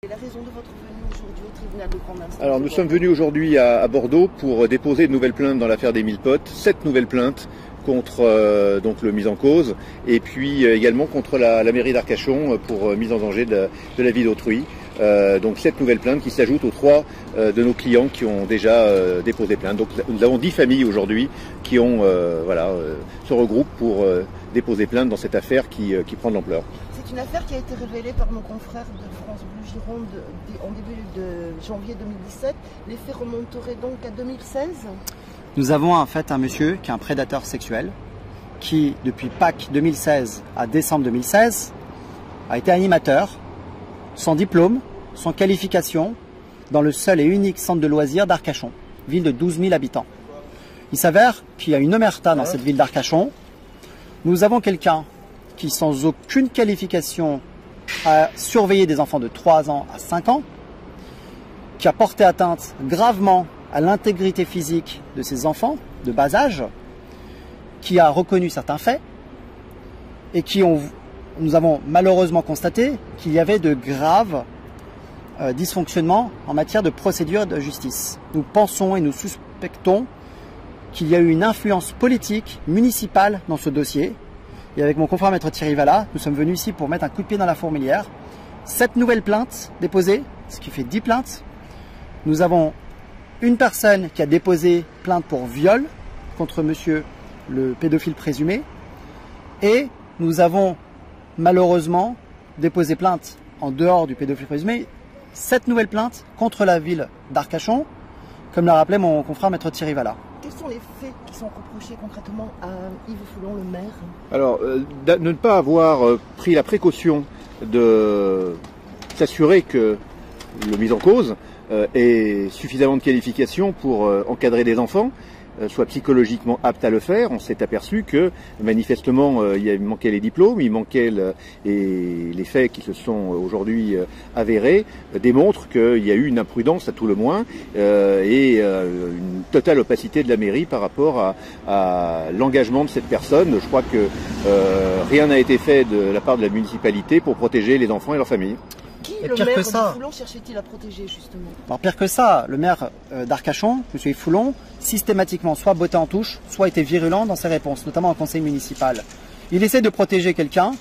Et la raison de votre venue aujourd'hui au tribunal de grande instance? Alors nous sommes venus aujourd'hui à Bordeaux pour déposer de nouvelles plaintes dans l'affaire des 1000 potes, 7 nouvelles plaintes contre donc le mis en cause et puis également contre la mairie d'Arcachon pour mise en danger de la vie d'autrui. Donc 7 nouvelles plaintes qui s'ajoutent aux 3 de nos clients qui ont déjà déposé plainte. Donc nous avons 10 familles aujourd'hui qui ont se regroupent pour déposer plainte dans cette affaire qui prend de l'ampleur. C'est une affaire qui a été révélée par nos confrères de France Bleu Gironde en début de janvier 2017. Les faits remonteraient donc à 2016. Nous avons en fait un monsieur qui est un prédateur sexuel qui, depuis Pâques 2016 à décembre 2016, a été animateur, sans diplôme, sans qualification, dans le seul et unique centre de loisirs d'Arcachon, ville de 12 000 habitants. Il s'avère qu'il y a une omerta dans cette ville d'Arcachon. Nous avons quelqu'un qui, sans aucune qualification, a surveillé des enfants de 3 ans à 5 ans, qui a porté atteinte gravement à l'intégrité physique de ces enfants de bas âge, qui a reconnu certains faits et nous avons malheureusement constaté qu'il y avait de graves dysfonctionnements en matière de procédure de justice. Nous pensons et nous suspectons qu'il y a eu une influence politique municipale dans ce dossier. Et avec mon confrère maître Thierry Vallat, nous sommes venus ici pour mettre un coup de pied dans la fourmilière. 7 nouvelles plaintes déposées, ce qui fait 10 plaintes. Nous avons une personne qui a déposé plainte pour viol contre monsieur le pédophile présumé. Et nous avons malheureusement déposé plainte en dehors du pédophile présumé. 7 nouvelles plaintes contre la ville d'Arcachon, comme l'a rappelé mon confrère maître Thierry Vallat. Quels sont les faits qui sont reprochés concrètement à Yves Foulon, le maire? Alors, de ne pas avoir pris la précaution de s'assurer que le mis en cause ait suffisamment de qualifications pour encadrer des enfants, soit psychologiquement apte à le faire. On s'est aperçu que manifestement il manquait les diplômes, il manquait et les faits qui se sont aujourd'hui avérés démontrent qu'il y a eu une imprudence à tout le moins et une totale opacité de la mairie par rapport à l'engagement de cette personne. Je crois que rien n'a été fait de la part de la municipalité pour protéger les enfants et leurs familles. Qui, le maire de Foulon, cherchait-il à protéger justement? Alors pire que ça, le maire d'Arcachon, M. Yves Foulon, systématiquement soit botté en touche, soit était virulent dans ses réponses, notamment au conseil municipal. Il essaie de protéger quelqu'un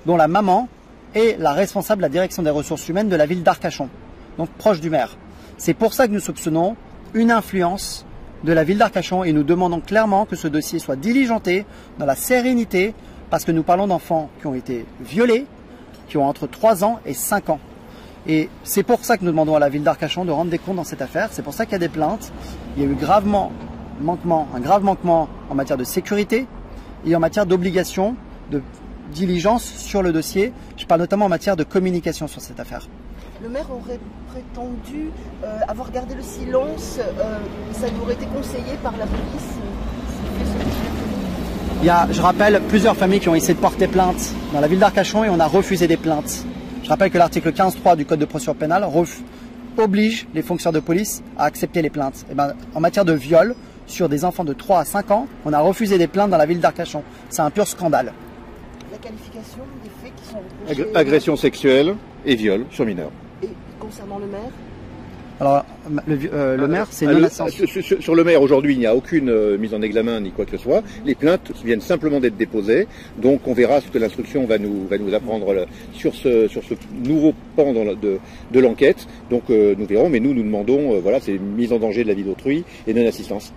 dont la maman est la responsable de la direction des ressources humaines de la ville d'Arcachon, donc proche du maire. C'est pour ça que nous soupçonnons une influence de la ville d'Arcachon et nous demandons clairement que ce dossier soit diligenté dans la sérénité parce que nous parlons d'enfants qui ont été violés, qui ont entre 3 ans et 5 ans. Et c'est pour ça que nous demandons à la ville d'Arcachon de rendre des comptes dans cette affaire. C'est pour ça qu'il y a des plaintes. Il y a eu un grave manquement en matière de sécurité et en matière d'obligation de diligence sur le dossier. Je parle notamment en matière de communication sur cette affaire. Le maire aurait prétendu avoir gardé le silence. Ça lui aurait été conseillé par la police. Il y a, je rappelle, plusieurs familles qui ont essayé de porter plainte dans la ville d'Arcachon et on a refusé des plaintes. Je rappelle que l'article 15.3 du Code de procédure pénale oblige les fonctionnaires de police à accepter les plaintes. Et en matière de viol sur des enfants de 3 à 5 ans, on a refusé des plaintes dans la ville d'Arcachon. C'est un pur scandale. La qualification des faits qui sont reprochés... Agression sexuelle et viol sur mineur. Et concernant le maire? Alors, le maire, c'est non-assent. Sur le maire, aujourd'hui, il n'y a aucune mise en examen ni quoi que ce soit. Les plaintes viennent simplement d'être déposées. Donc, on verra ce que l'instruction va nous apprendre sur ce nouveau pan de l'enquête. Donc, nous verrons. Mais nous demandons, c'est mise en danger de la vie d'autrui et non-assistance.